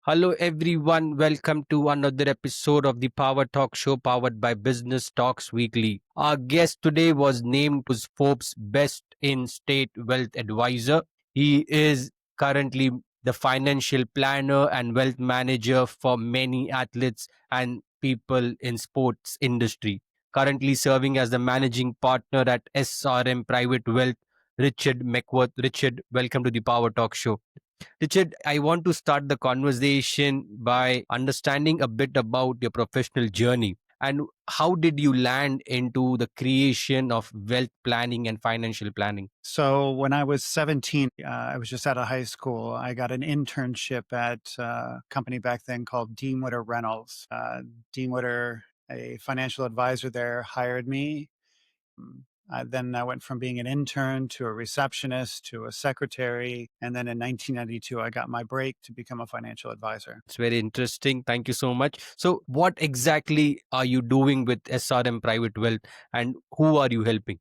Hello, everyone. Welcome to another episode of the PowerTalk Show powered by Business Talks Weekly. Our guest today was named as Forbes Best in State Wealth Advisor. He is currently the financial planner and wealth manager for many athletes and people in sports industry. Currently serving as the managing partner at SRM Private Wealth, Richard McWhorter. Richard, welcome to the PowerTalk Show. Richard, I want to start the conversation by understanding a bit about your professional journey and how did you land into the creation of wealth planning and financial planning? So when I was 17, I was just out of high school. I got an internship at a company back then called Dean Witter Reynolds. Dean Witter, a financial advisor there, hired me. Then I went from being an intern to a receptionist to a secretary. And then in 1992, I got my break to become a financial advisor. It's very interesting. Thank you so much. So, what exactly are you doing with SRM Private Wealth and who are you helping?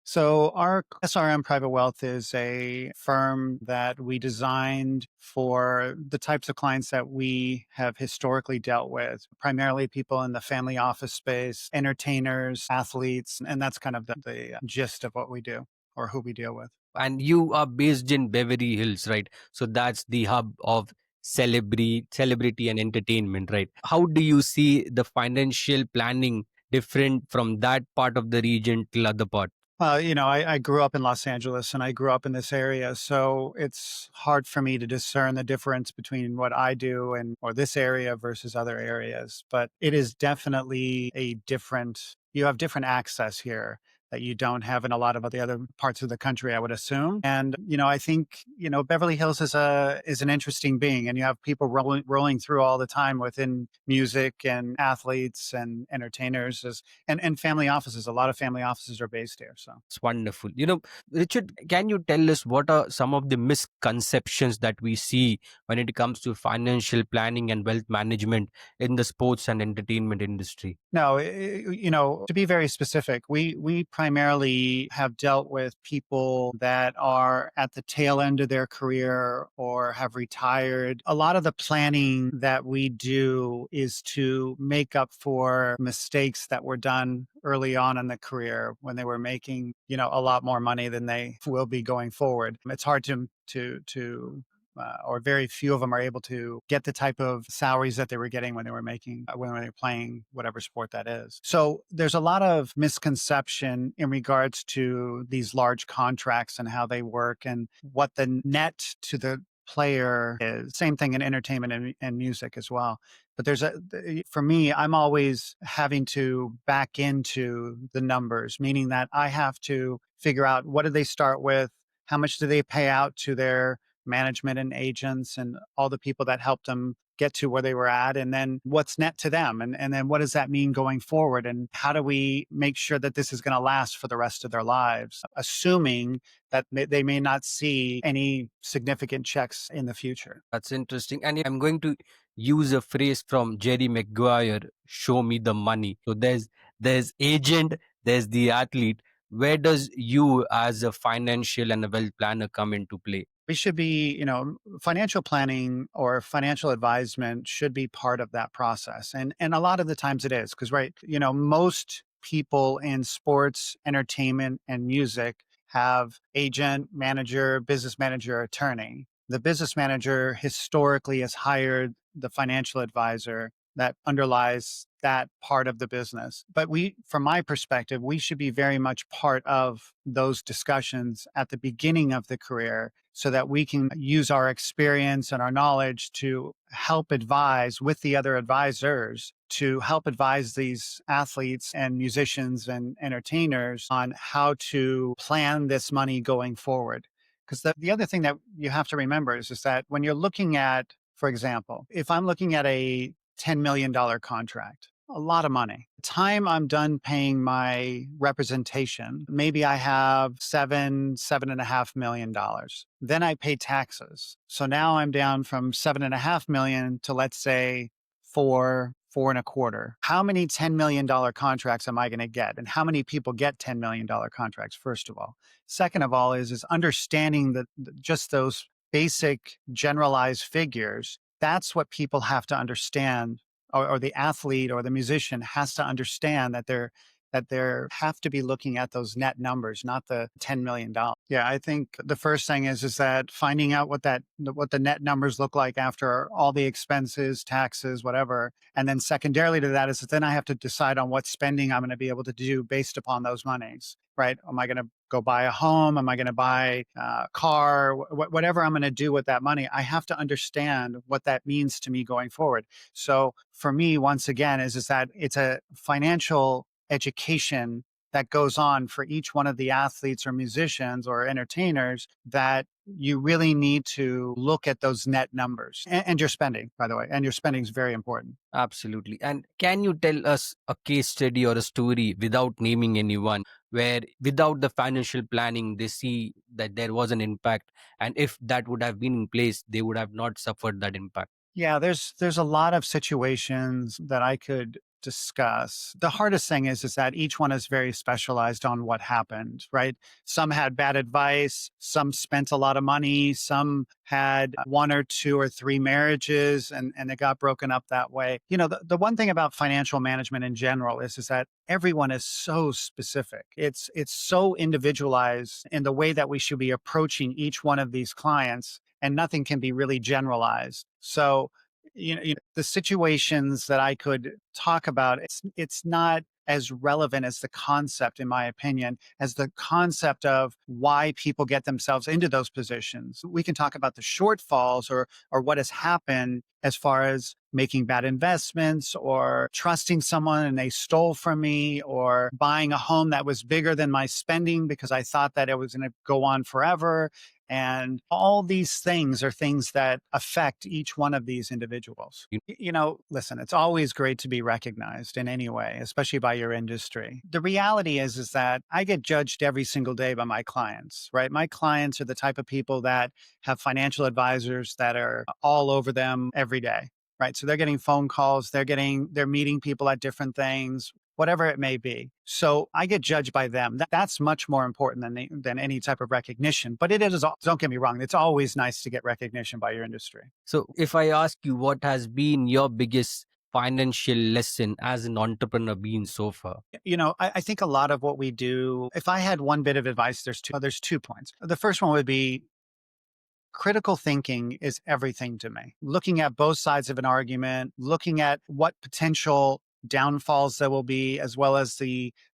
So our SRM Private Wealth is a firm that we designed for the types of clients that we have historically dealt with, primarily people in the family office space, entertainers, athletes, and that's kind of the gist of what we do or who we deal with. And you are based in Beverly Hills, right? So that's the hub of celebrity and entertainment, right? How do you see the financial planning different from that part of the region till other part? Well, I grew up in Los Angeles and I grew up in this area. So it's hard for me to discern the difference between what I do and or this area versus other areas. But it is definitely you have different access here that you don't have in a lot of the other parts of the country, I would assume. And, I think, Beverly Hills is an interesting being and you have people rolling through all the time within music and athletes and entertainers and family offices. A lot of family offices are based here. So It's wonderful. Richard, can you tell us what are some of the misconceptions that we see when it comes to financial planning and wealth management in the sports and entertainment industry? no, to be very specific, we primarily have dealt with people that are at the tail end of their career or have retired. A lot of the planning that we do is to make up for mistakes that were done early on in the career when they were making, a lot more money than they will be going forward. It's hard or very few of them are able to get the type of salaries that they were getting when they were when they were playing whatever sport that is. So there's a lot of misconception in regards to these large contracts and how they work and what the net to the player is. Same thing in entertainment and music as well. But for me, I'm always having to back into the numbers, meaning that I have to figure out what did they start with? How much do they pay out to their management and agents and all the people that helped them get to where they were at, and then what's net to them, and then what does that mean going forward, and how do we make sure that this is going to last for the rest of their lives, assuming that they may not see any significant checks in the future. That's interesting. And I'm going to use a phrase from Jerry Maguire, show me the money. So there's agent, there's the athlete. Where does you as a financial and a wealth planner come into play? We should be, financial planning or financial advisement should be part of that process. And a lot of the times it is because, right, most people in sports, entertainment, and music have agent, manager, business manager, attorney. The business manager historically has hired the financial advisor that underlies that part of the business. But from my perspective, we should be very much part of those discussions at the beginning of the career so that we can use our experience and our knowledge to help advise with the other advisors to help advise these athletes and musicians and entertainers on how to plan this money going forward. Because the other thing that you have to remember is that when you're looking at, for example, if I'm looking at a $10 million contract, a lot of money. The time I'm done paying my representation, maybe I have $7.5 million. Then I pay taxes. So now I'm down from 7.5 million to, let's say, 4.25. How many $10 million contracts am I going to get? And how many people get $10 million contracts, first of all? Second of all is understanding just those basic generalized figures That's what people have to understand, or the athlete or the musician has to understand, that they're have to be looking at those net numbers, not the $10 million. Yeah, I think the first thing is that finding out what the net numbers look like after all the expenses, taxes, whatever. And then secondarily to that is that then I have to decide on what spending I'm going to be able to do based upon those monies, right? Am I going to go buy a home? Am I going to buy a car? Whatever I'm going to do with that money, I have to understand what that means to me going forward. So for me, once again, is that it's a financial education that goes on for each one of the athletes or musicians or entertainers, that you really need to look at those net numbers and your spending, by the way. And your spending is very important. Absolutely. And can you tell us a case study or a story without naming anyone where without the financial planning they see that there was an impact, and if that would have been in place they would have not suffered that impact? Yeah, there's a lot of situations that I could discuss. The hardest thing is that each one is very specialized on what happened, right? Some had bad advice, some spent a lot of money, some had one or two or three marriages, and it got broken up that way. The one thing about financial management in general is that everyone is so specific. It's so individualized in the way that we should be approaching each one of these clients, and nothing can be really generalized. So, the situations that I could talk about, it's not as relevant as the concept, in my opinion, as the concept of why people get themselves into those positions. We can talk about the shortfalls, or what has happened as far as making bad investments, or trusting someone and they stole from me, or buying a home that was bigger than my spending because I thought that it was going to go on forever. And all these things are things that affect each one of these individuals. Listen, it's always great to be recognized in any way, especially by your industry. The reality is that I get judged every single day by my clients, right? My clients are the type of people that have financial advisors that are all over them every day, right? So they're getting phone calls, they're meeting people at different things, whatever it may be. So I get judged by them. That's much more important than any type of recognition. But it is, don't get me wrong, it's always nice to get recognition by your industry. So if I ask you what has been your biggest financial lesson as an entrepreneur been so far? I think a lot of what we do, if I had one bit of advice, there's 2 points. The first one would be, critical thinking is everything to me. Looking at both sides of an argument, looking at what potential downfalls there will be, as well as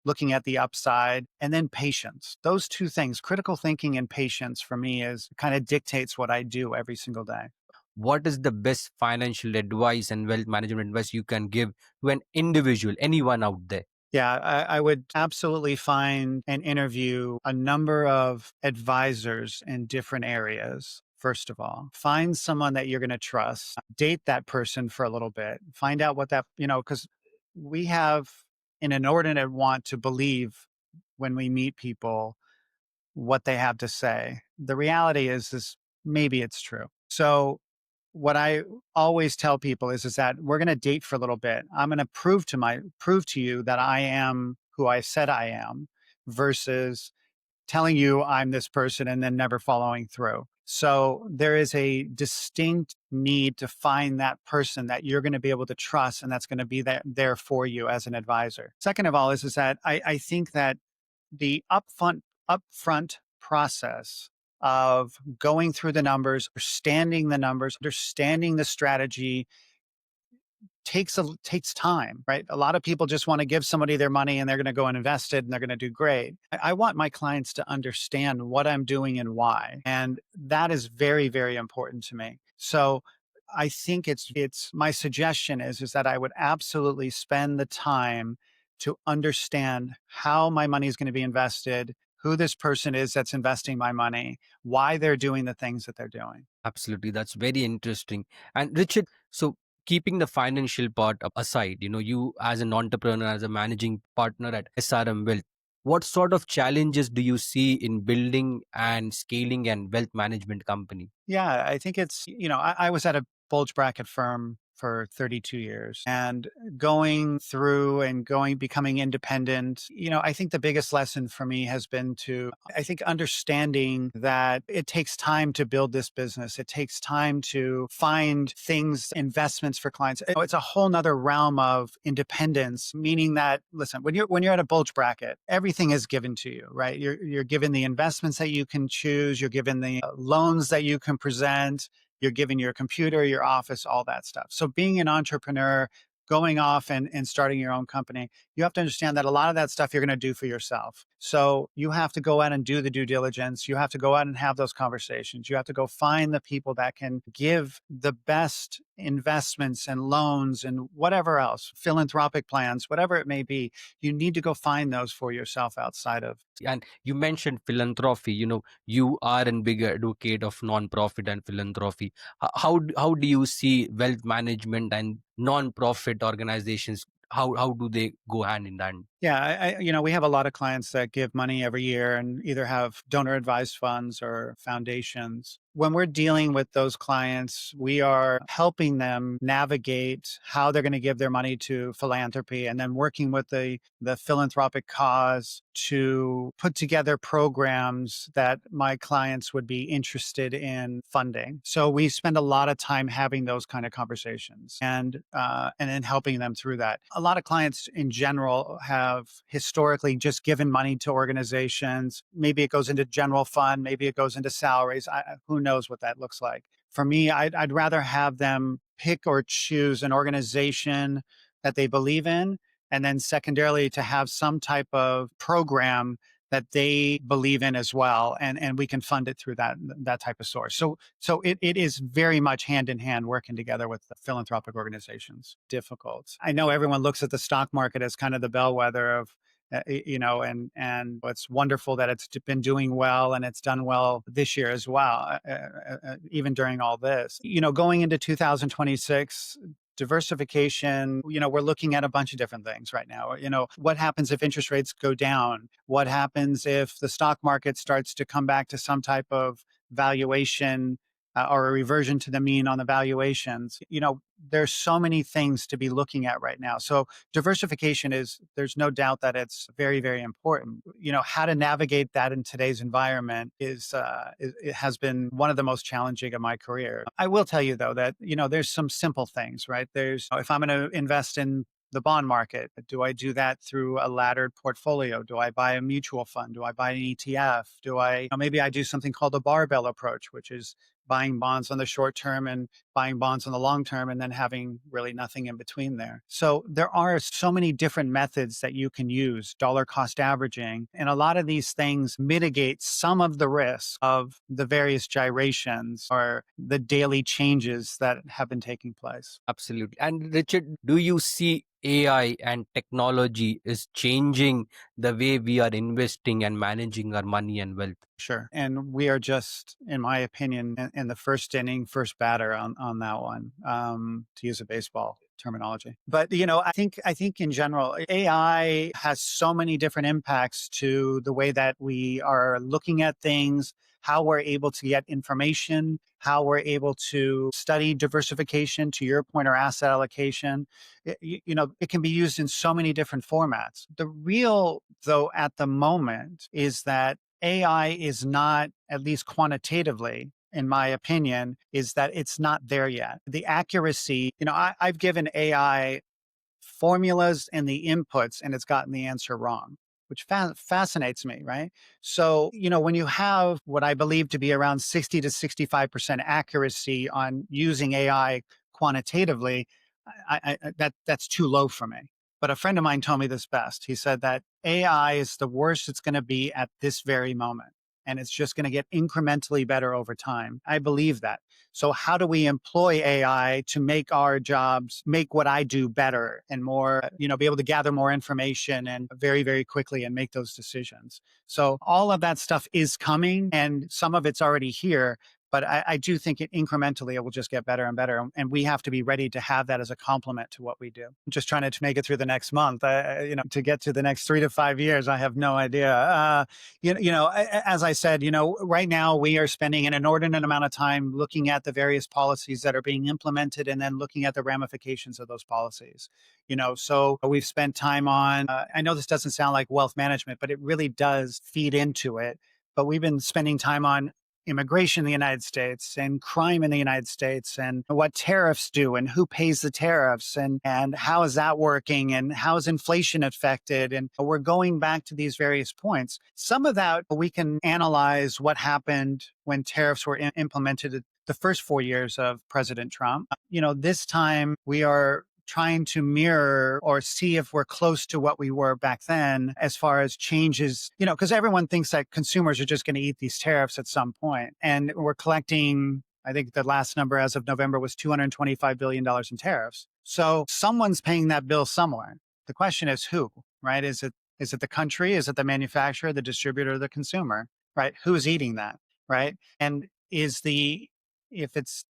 looking at the upside, and then patience. Those two things, critical thinking and patience, for me is kind of dictates what I do every single day. What is the best financial advice and wealth management advice you can give to an individual, anyone out there? Yeah, I would absolutely find and interview a number of advisors in different areas. First of all, find someone that you're going to trust, date that person for a little bit, find out because we have an inordinate want to believe when we meet people what they have to say. The reality is maybe it's true. So what I always tell people is that we're going to date for a little bit. I'm going to prove to you that I am who I said I am, versus telling you I'm this person and then never following through. So there is a distinct need to find that person that you're going to be able to trust, and that's going to be there for you as an advisor. Second of all, is that I think that the upfront process of going through the numbers, understanding the strategy, takes time, right? A lot of people just want to give somebody their money and they're going to go and invest it and they're going to do great. I want my clients to understand what I'm doing and why, and that is very, very important to me. So I think it's my suggestion is that I would absolutely spend the time to understand how my money is going to be invested, who this person is that's investing my money, why they're doing the things that they're doing. Absolutely, that's very interesting. And Richard, so keeping the financial part aside, you as an entrepreneur, as a managing partner at SRM Wealth, what sort of challenges do you see in building and scaling an wealth management company? Yeah, I think I was at a bulge bracket firm for 32 years and going through and becoming independent. I think the biggest lesson for me has been I think understanding that it takes time to build this business. It takes time to find things, investments for clients. It's a whole nother realm of independence, meaning that, listen, when you're at a bulge bracket, everything is given to you, right? You're given the investments that you can choose. You're given the loans that you can present. You're given your computer, your office, all that stuff. So being an entrepreneur, going off and starting your own company, you have to understand that a lot of that stuff you're going to do for yourself. So you have to go out and do the due diligence. You have to go out and have those conversations. You have to go find the people that can give the best investments and loans and whatever else, philanthropic plans, whatever it may be. You need to go find those for yourself outside of. And you mentioned philanthropy. You are a big advocate of non-profit and philanthropy. How do you see wealth management and non-profit organizations? How do they go hand in hand? Yeah, we have a lot of clients that give money every year and either have donor advised funds or foundations. When we're dealing with those clients, we are helping them navigate how they're going to give their money to philanthropy and then working with the philanthropic cause to put together programs that my clients would be interested in funding. So we spend a lot of time having those kind of conversations and then helping them through that. A lot of clients in general have historically just given money to organizations. Maybe it goes into general fund, maybe it goes into salaries. Who knows what that looks like? For me, I'd rather have them pick or choose an organization that they believe in, and then secondarily to have some type of program that they believe in as well, and we can fund it through that type of source. So it is very much hand in hand working together with the philanthropic organizations. Difficult. I know everyone looks at the stock market as kind of the bellwether of and it's wonderful that it's been doing well and it's done well this year as well, even during all this. Going into 2026. Diversification, we're looking at a bunch of different things right now. What happens if interest rates go down? What happens if the stock market starts to come back to some type of valuation or a reversion to the mean on the valuations? There's so many things to be looking at right now. So diversification there's no doubt that it's very, very important. How to navigate that in today's environment it has been one of the most challenging of my career. I will tell you though that, there's some simple things, right? If I'm going to invest in the bond market, do I do that through a laddered portfolio? Do I buy a mutual fund? Do I buy an ETF? Maybe I do something called a barbell approach, which is buying bonds on the short term and buying bonds on the long term and then having really nothing in between there. So there are so many different methods that you can use, dollar cost averaging, and a lot of these things mitigate some of the risk of the various gyrations or the daily changes that have been taking place. Absolutely. And Richard, do you see AI and technology is changing the way we are investing and managing our money and wealth? Sure. And we are just, in my opinion, in the first inning, first batter on that one, to use a baseball terminology. But, I think in general, AI has so many different impacts to the way that we are looking at things, how we're able to get information, how we're able to study diversification, to your point, or asset allocation. It can be used in so many different formats. The real, though, at the moment is that AI is not, at least quantitatively, in my opinion, is that it's not there yet. The accuracy, I've given AI formulas and the inputs and it's gotten the answer wrong, which fascinates me, right? So, when you have what I believe to be around 60 to 65% accuracy on using AI quantitatively, that's too low for me. But a friend of mine told me this best. He said that AI is the worst it's going to be at this very moment. And it's just going to get incrementally better over time. I believe that. So how do we employ AI to make our jobs, make what I do better and more, be able to gather more information and very, very quickly and make those decisions. So all of that stuff is coming and some of it's already here. But I do think incrementally it will just get better and better. And we have to be ready to have that as a complement to what we do. I'm just trying to make it through the next month, to get to the next 3 to 5 years. I have no idea. As I said, right now we are spending an inordinate amount of time looking at the various policies that are being implemented and then looking at the ramifications of those policies. So we've spent time on, I know this doesn't sound like wealth management, but it really does feed into it. But we've been spending time on immigration in the United States and crime in the United States and what tariffs do and who pays the tariffs and how is that working and how is inflation affected. And we're going back to these various points. Some of that we can analyze what happened when tariffs were implemented the first 4 years of President Trump. This time we are trying to mirror or see if we're close to what we were back then as far as changes, because everyone thinks that consumers are just going to eat these tariffs at some point. And we're collecting, I think the last number as of November was $225 billion in tariffs. So someone's paying that bill somewhere. The question is who, right? Is it the country? Is it the manufacturer, the distributor, the consumer, right? Who's eating that, right? And if it's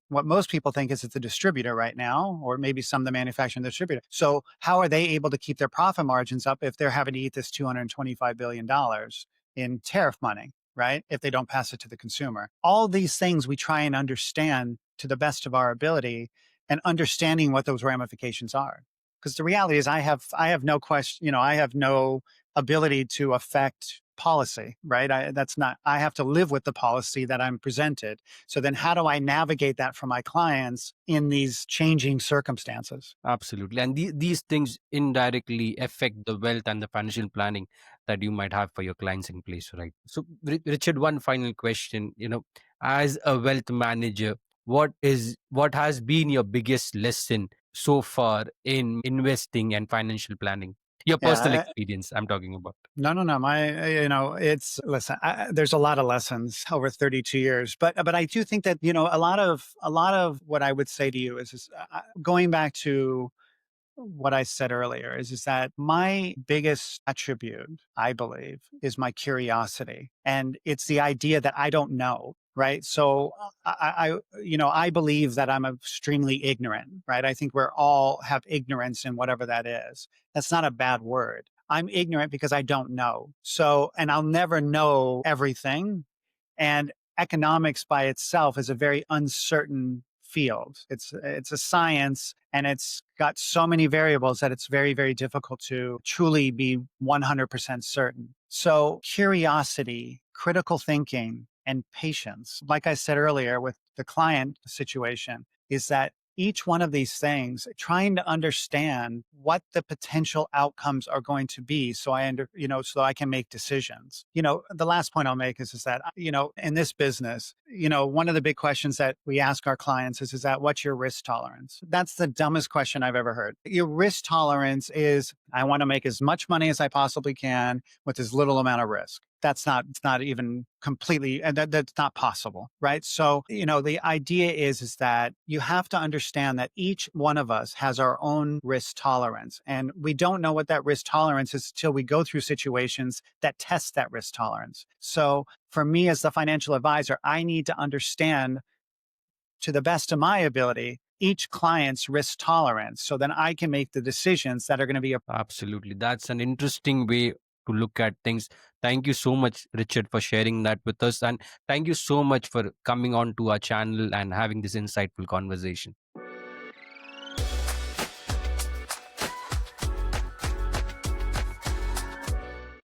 what most people think is it's the distributor right now, or maybe some of the manufacturer and distributor. So how are they able to keep their profit margins up if they're having to eat this $225 billion in tariff money, right? If they don't pass it to the consumer. All these things we try and understand to the best of our ability and understanding what those ramifications are. Because the reality is I have no question, I have no ability to affect policy, right? I have to live with the policy that I'm presented. So then how do I navigate that for my clients in these changing circumstances? Absolutely. And these things indirectly affect the wealth and the financial planning that you might have for your clients in place, right? So, Richard, one final question. As a wealth manager, what has been your biggest lesson so far in investing and financial planning? Your personal Yeah. experience, I'm talking about. No. It's listen. There's a lot of lessons over 32 years, but I do think that a lot of what I would say to you is going back to what I said earlier is that my biggest attribute, I believe, is my curiosity. And it's the idea that I don't know. Right. So I believe that I'm extremely ignorant. Right. I think we're all have ignorance in whatever that is. That's not a bad word. I'm ignorant because I don't know. So, and I'll never know everything. And economics by itself is a very uncertain field. It's a science and it's got so many variables that it's very, very difficult to truly be 100% certain. So curiosity, critical thinking, and patience, like I said earlier with the client situation, is that each one of these things, trying to understand what the potential outcomes are going to be, so I can make decisions. The last point I'll make is that in this business, one of the big questions that we ask our clients is that what's your risk tolerance? That's the dumbest question I've ever heard. Your risk tolerance is I want to make as much money as I possibly can with as little amount of risk. It's not even completely, and that's not possible, right? So, the idea is that you have to understand that each one of us has our own risk tolerance. And we don't know what that risk tolerance is until we go through situations that test that risk tolerance. So for me as the financial advisor, I need to understand to the best of my ability each client's risk tolerance so then I can make the decisions that are going to be Absolutely. That's an interesting way to look at things. Thank you so much, Richard, for sharing that with us. And thank you so much for coming on to our channel and having this insightful conversation.